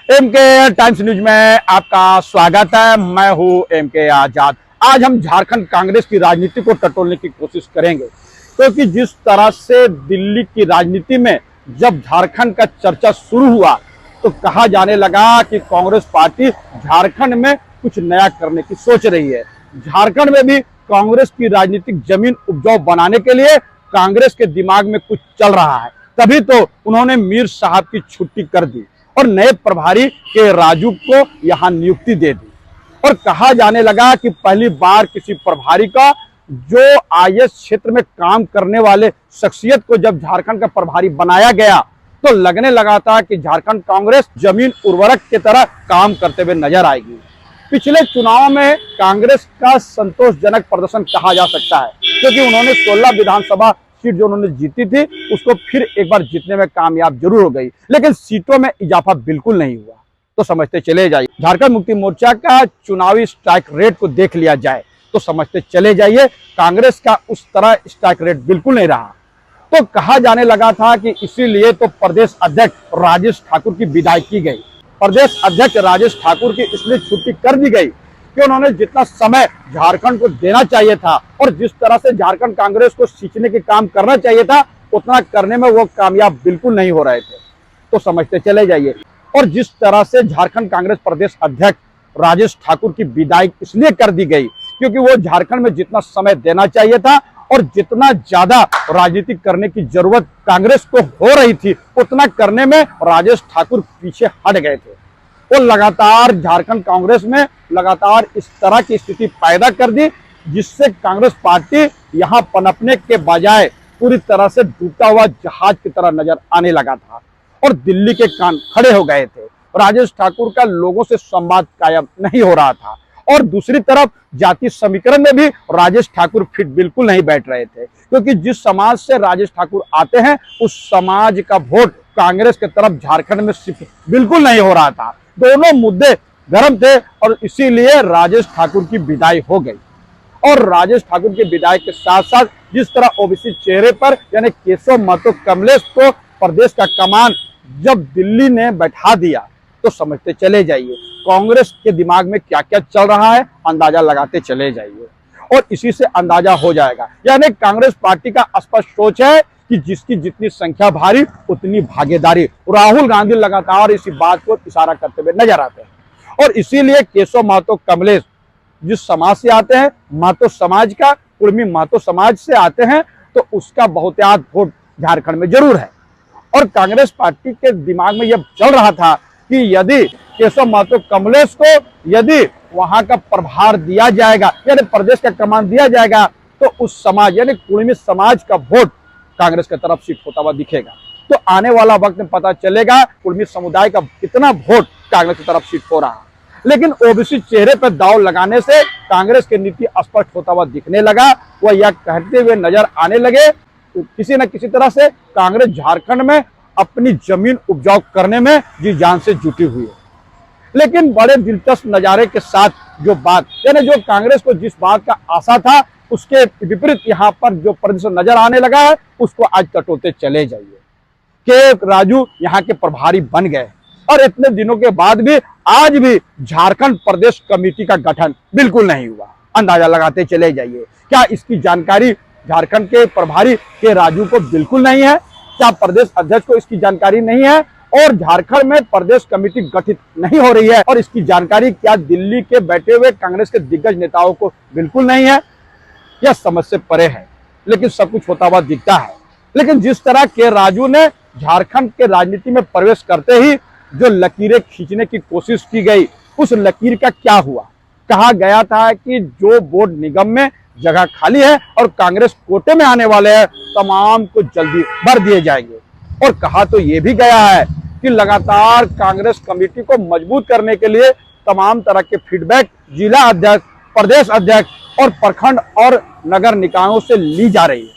MK times news में आपका स्वागत है। मैं हूं एमके आजाद। आज हम झारखंड कांग्रेस की राजनीति को टटोलने की कोशिश करेंगे, क्योंकि जिस तरह से दिल्ली की राजनीति में जब झारखंड का चर्चा शुरू हुआ तो कहा जाने लगा कि कांग्रेस पार्टी झारखंड में कुछ नया करने की सोच रही है। झारखंड में भी कांग्रेस की राजनीतिक जमीन उपजाऊ बनाने के लिए कांग्रेस के दिमाग में कुछ चल रहा है। तभी तो उन्होंने मीर साहब की छुट्टी कर दी और नए प्रभारी के राजू को यहां नियुक्ति दे दी। और कहा जाने लगा कि पहली बार किसी प्रभारी का जो आईएएस क्षेत्र में काम करने वाले शख्सियत को जब झारखंड का प्रभारी बनाया गया तो लगने लगा था कि झारखंड कांग्रेस जमीन उर्वरक की तरह काम करते हुए नजर आएगी। पिछले चुनाव में कांग्रेस का संतोषजनक प्रदर्शन कहा जा सकता है, क्योंकि उन्होंने 16 विधानसभा सीट जो उन्होंने जीती थी उसको फिर एक बार जीतने में कामयाब जरूर हो गई, लेकिन सीटों में इजाफा बिल्कुल नहीं हुआ। तो समझते चले जाइए, झारखंड मुक्ति मोर्चा का चुनावी स्ट्राइक रेट को देख लिया जाए तो समझते चले जाइए कांग्रेस का उस तरह स्ट्राइक रेट बिल्कुल नहीं रहा। तो कहा जाने लगा था कि इसीलिए तो प्रदेश अध्यक्ष राजेश ठाकुर की विदाई की गई। प्रदेश अध्यक्ष राजेश ठाकुर की इसलिए छुट्टी कर दी गई कि उन्होंने जितना समय झारखंड को देना चाहिए था और जिस तरह से झारखंड कांग्रेस को सींचने के काम करना चाहिए था उतना करने में वो कामयाब बिल्कुल नहीं हो रहे थे। तो समझते चले जाइए। और जिस तरह से झारखंड कांग्रेस प्रदेश अध्यक्ष राजेश ठाकुर की विदाई इसलिए कर दी गई क्योंकि वो झारखंड में जितना समय देना चाहिए था और जितना ज्यादा राजनीति करने की जरूरत कांग्रेस को हो रही थी उतना करने में राजेश ठाकुर पीछे हट गए थे। वो लगातार झारखंड कांग्रेस में लगातार इस तरह की स्थिति पैदा कर दी जिससे कांग्रेस पार्टी यहां पनपने के बजाय पूरी तरह से डूबता हुआ जहाज की तरह नजर आने लगा था और दिल्ली के कान खड़े हो गए थे। राजेश ठाकुर का लोगों से संवाद कायम नहीं हो रहा था और दूसरी तरफ जाति समीकरण में भी राजेश ठाकुर फिट बिल्कुल नहीं बैठ रहे थे, क्योंकि जिस समाज से राजेश ठाकुर आते हैं उस समाज का वोट कांग्रेस की तरफ झारखंड में शिफ्ट बिल्कुल नहीं हो रहा था। दोनों मुद्दे गर्म थे और इसीलिए राजेश ठाकुर की विदाई हो गई। और राजेश ठाकुर की विदाई के साथ साथ जिस तरह ओबीसी चेहरे पर यानी केशव महतो कमलेश को प्रदेश का कमान जब दिल्ली ने बैठा दिया तो समझते चले जाइए कांग्रेस के दिमाग में क्या क्या चल रहा है, अंदाजा लगाते चले जाइए और इसी से अंदाजा हो जाएगा। यानी कांग्रेस पार्टी का स्पष्ट सोच है कि जिसकी जितनी संख्या भारी उतनी भागीदारी। राहुल गांधी लगातार इसी बात को इशारा करते हुए नजर आते हैं और इसीलिए केशव महतो कमलेश जिस समाज से आते हैं, महतो समाज का, कुर्मी महतो समाज से आते हैं, तो उसका बहुतायत वोट झारखंड में जरूर है। और कांग्रेस पार्टी के दिमाग में यह चल रहा था कि यदि केशव महतो कमलेश को यदि वहां का प्रभार दिया जाएगा यानी प्रदेश का कमान दिया जाएगा तो उस समाज यानी कुर्मी समाज का वोट कांग्रेस की तरफ शिफ्ट होता हुआ दिखेगा। तो आने वाला वक्त में पता चलेगा कुर्मी समुदाय का कितना वोट कांग्रेस की तरफ शिफ्ट हो रहा है। लेकिन ओबीसी चेहरे पर दाव लगाने से कांग्रेस की नीति स्पष्ट होता हुआ दिखने लगा। वह यह कहते हुए नजर आने लगे तो किसी न किसी तरह से कांग्रेस झारखंड में अपनी जमीन उपजाऊ करने में जी जान से जुटी हुई है। लेकिन बड़े दिलचस्प नजारे के साथ जो बात यानी जो कांग्रेस को जिस बात का आशा था उसके विपरीत यहाँ पर जो प्रदर्शन नजर आने लगा है उसको आज टटोलते चले जाइए कि राजू यहाँ के प्रभारी बन गए और इतने दिनों के बाद भी आज भी झारखंड प्रदेश कमेटी का गठन बिल्कुल नहीं हुआ। अंदाजा लगाते चले जाइए, क्या इसकी जानकारी झारखंड के प्रभारी के राजू को बिल्कुल नहीं है? क्या प्रदेश अध्यक्ष को इसकी जानकारी नहीं है? और झारखंड में प्रदेश कमेटी गठित नहीं हो रही है और इसकी जानकारी क्या दिल्ली के बैठे हुए कांग्रेस के दिग्गज नेताओं को बिल्कुल नहीं है? यह समझ से परे है, लेकिन सब कुछ होता हुआ दिखता है। लेकिन जिस तरह के राजू ने झारखंड के राजनीति में प्रवेश करते ही जो लकीरें खींचने की कोशिश की गई उस लकीर का क्या हुआ? कहा गया था कि जो बोर्ड निगम में जगह खाली है और कांग्रेस कोटे में आने वाले हैं तमाम को जल्दी भर दिए जाएंगे। और कहा तो ये भी गया है कि लगातार कांग्रेस कमेटी को मजबूत करने के लिए तमाम तरह के फीडबैक जिला अध्यक्ष, प्रदेश अध्यक्ष और प्रखंड और नगर निकायों से ली जा रही है।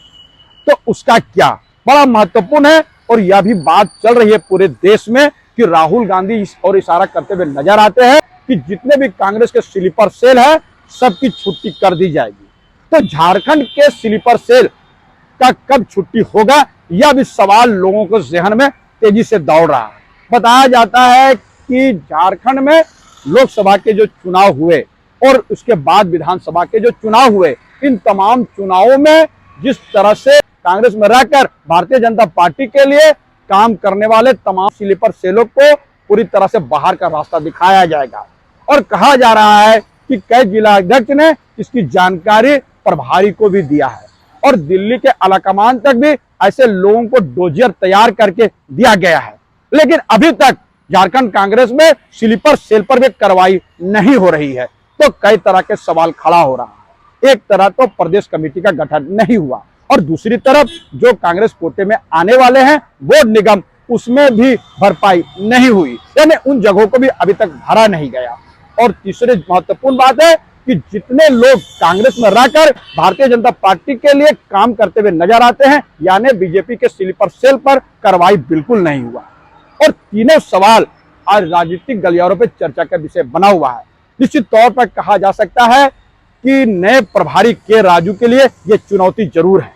तो उसका क्या बड़ा महत्वपूर्ण है और यह भी बात चल रही है पूरे देश में कि राहुल गांधी और इशारा करते हुए नजर आते हैं कि जितने भी कांग्रेस के स्लीपर सेल है सबकी छुट्टी कर दी जाएगी। तो झारखंड के स्लीपर सेल का कब छुट्टी होगा यह भी सवाल लोगों को जहन में तेजी से दौड़ रहा है। बताया जाता है कि झारखंड में लोकसभा के जो चुनाव हुए और उसके बाद विधानसभा के जो चुनाव हुए, इन तमाम चुनावों में जिस तरह से कांग्रेस में रहकर भारतीय जनता पार्टी के लिए काम करने वाले तमाम स्लीपर सेलों को पूरी तरह से बाहर का रास्ता दिखाया जाएगा। और कहा जा रहा है कि कई जिला अध्यक्ष ने इसकी जानकारी प्रभारी को भी दिया है और दिल्ली के आलाकमान तक भी ऐसे लोगों को डोजियर तैयार करके दिया गया है। लेकिन अभी तक झारखंड कांग्रेस में स्लीपर सेल पर भी कार्रवाई नहीं हो रही है, तो कई तरह के सवाल खड़ा हो रहा है। एक तरह तो प्रदेश कमेटी का गठन नहीं हुआ और दूसरी तरफ जो कांग्रेस कोटे में आने वाले हैं बोर्ड निगम, उसमें भी भरपाई नहीं हुई, यानी उन जगहों को भी अभी तक भरा नहीं गया। और तीसरी महत्वपूर्ण बात है कि जितने लोग कांग्रेस में रहकर भारतीय जनता पार्टी के लिए काम करते हुए नजर आते हैं, यानी बीजेपी के स्लीपर सेल पर कार्रवाई बिल्कुल नहीं हुआ। और तीनों सवाल आज राजनीतिक गलियारों पर चर्चा का विषय बना हुआ है। निश्चित तौर पर कहा जा सकता है कि नए प्रभारी के राजू के लिए यह चुनौती जरूर है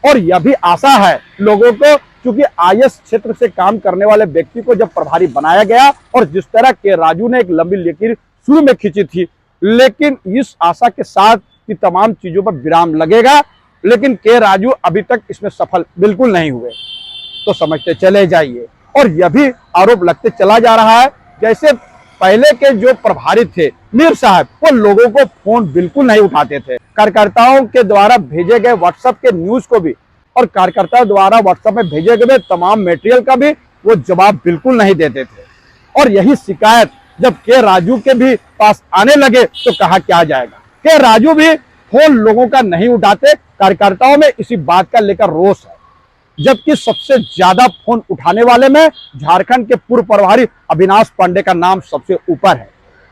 और यह भी आशा है लोगों को, क्योंकि आईएएस क्षेत्र से काम करने वाले व्यक्ति को जब प्रभारी बनाया गया और जिस तरह के राजू ने एक लंबी लकीर शुरू में खींची थी, लेकिन इस आशा के साथ कि तमाम चीजों पर विराम लगेगा, लेकिन के राजू अभी तक इसमें सफल बिल्कुल नहीं हुए। तो समझते चले जाइए। और यह भी आरोप लगते चला जा रहा है जैसे पहले के जो प्रभारी थे मीर साहब, वो लोगों को फोन बिल्कुल नहीं उठाते थे। कार्यकर्ताओं के द्वारा भेजे गए व्हाट्सएप के न्यूज को भी और कार्यकर्ताओं द्वारा व्हाट्सएप में भेजे गए तमाम मटेरियल का भी वो जवाब बिल्कुल नहीं देते थे। और यही शिकायत जब के राजू के भी पास आने लगे तो कहा क्या जाएगा। के राजू भी फोन लोगों का नहीं उठाते। कार्यकर्ताओं में इसी बात का लेकर रोष है, जबकि सबसे ज्यादा फोन उठाने वाले में झारखंड के पूर्व प्रभारी अविनाश पांडे का नाम सबसे ऊपर है।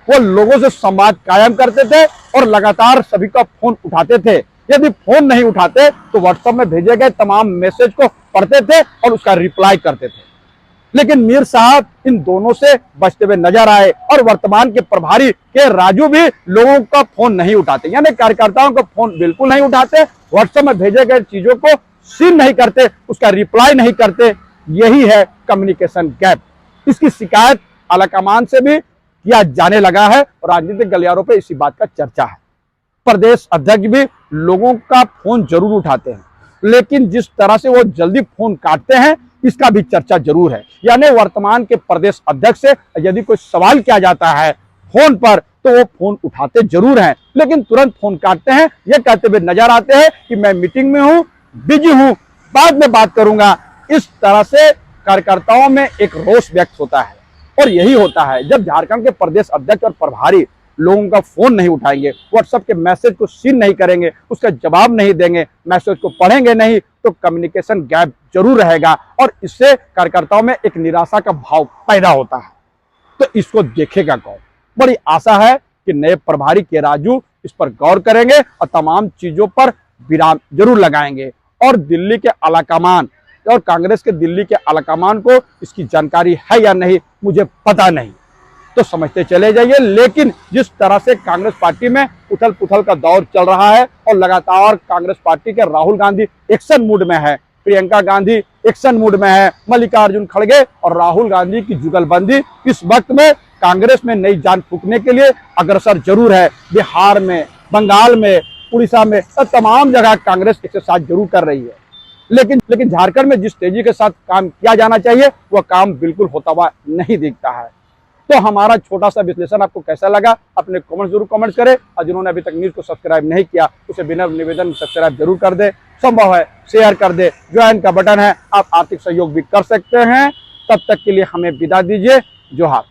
वो लोगों से संवाद कायम करते थे और लगातार सभी का फोन उठाते थे। यदि फोन नहीं उठाते तो व्हाट्सएप में भेजे गए तमाम मैसेज को पढ़ते थे और उसका रिप्लाई करते थे। लेकिन मीर साहब इन दोनों से बचते हुए नजर आए और वर्तमान के प्रभारी के राजू भी लोगों का फोन नहीं उठाते, यानी कार्यकर्ताओं का फोन बिल्कुल नहीं उठाते, व्हाट्सएप में भेजे गए चीजों को सीन नहीं करते, उसका रिप्लाई नहीं करते। यही है कम्युनिकेशन गैप। इसकी शिकायत आलाकमान से भी किया जाने लगा है और राजनीतिक गलियारों पे इसी बात का चर्चा है। प्रदेश अध्यक्ष भी लोगों का फोन जरूर उठाते हैं, लेकिन जिस तरह से वो जल्दी फोन काटते हैं इसका भी चर्चा जरूर है। यानी वर्तमान के प्रदेश अध्यक्ष से यदि कोई सवाल किया जाता है फोन पर तो वो फोन उठाते जरूर हैं, लेकिन तुरंत फोन काटते हैं। ये कहते हुए नजर आते हैं कि मैं मीटिंग में हूं, बिजी हूं, बाद में बात करूंगा। इस तरह से कार्यकर्ताओं में एक रोष व्यक्त होता है और यही होता है जब झारखंड के प्रदेश अध्यक्ष और प्रभारी लोगों का फोन नहीं उठाएंगे, व्हाट्सएप के मैसेज को सीन नहीं करेंगे, उसका जवाब नहीं देंगे, मैसेज को पढ़ेंगे नहीं, तो कम्युनिकेशन गैप जरूर रहेगा और इससे कार्यकर्ताओं में एक निराशा का भाव पैदा होता है। तो इसको देखेगा कौन। बड़ी आशा है कि नए प्रभारी के राजू इस पर गौर करेंगे और तमाम चीजों पर विराम जरूर लगाएंगे और दिल्ली के आलाकमान और कांग्रेस के दिल्ली के आलाकमान को इसकी जानकारी है या नहीं मुझे पता नहीं, तो समझते चले जाइए। लेकिन जिस तरह से कांग्रेस पार्टी में उथल पुथल का दौर चल रहा है और लगातार कांग्रेस पार्टी के राहुल गांधी एक्शन मूड में है, प्रियंका गांधी एक्शन मूड में है, मल्लिकार्जुन खड़गे और राहुल गांधी की जुगलबंदी इस वक्त में कांग्रेस में नई जान फूंकने के लिए अग्रसर जरूर है। बिहार में, बंगाल में, उड़ीसा में, तमाम जगह कांग्रेस एक्सरसाइज जरूर कर रही है। लेकिन झारखंड में जिस तेजी के साथ काम किया जाना चाहिए वह काम बिल्कुल होता हुआ नहीं दिखता है। तो हमारा छोटा सा विश्लेषण आपको कैसा लगा अपने कमेंट जरूर कमेंट करें और जिन्होंने अभी तक न्यूज को सब्सक्राइब नहीं किया उसे बिना निवेदन सब्सक्राइब जरूर कर दे, संभव है शेयर कर दे, ज्वाइन का बटन है, आप आर्थिक सहयोग भी कर सकते हैं। तब तक के लिए हमें विदा दीजिए। जोहार।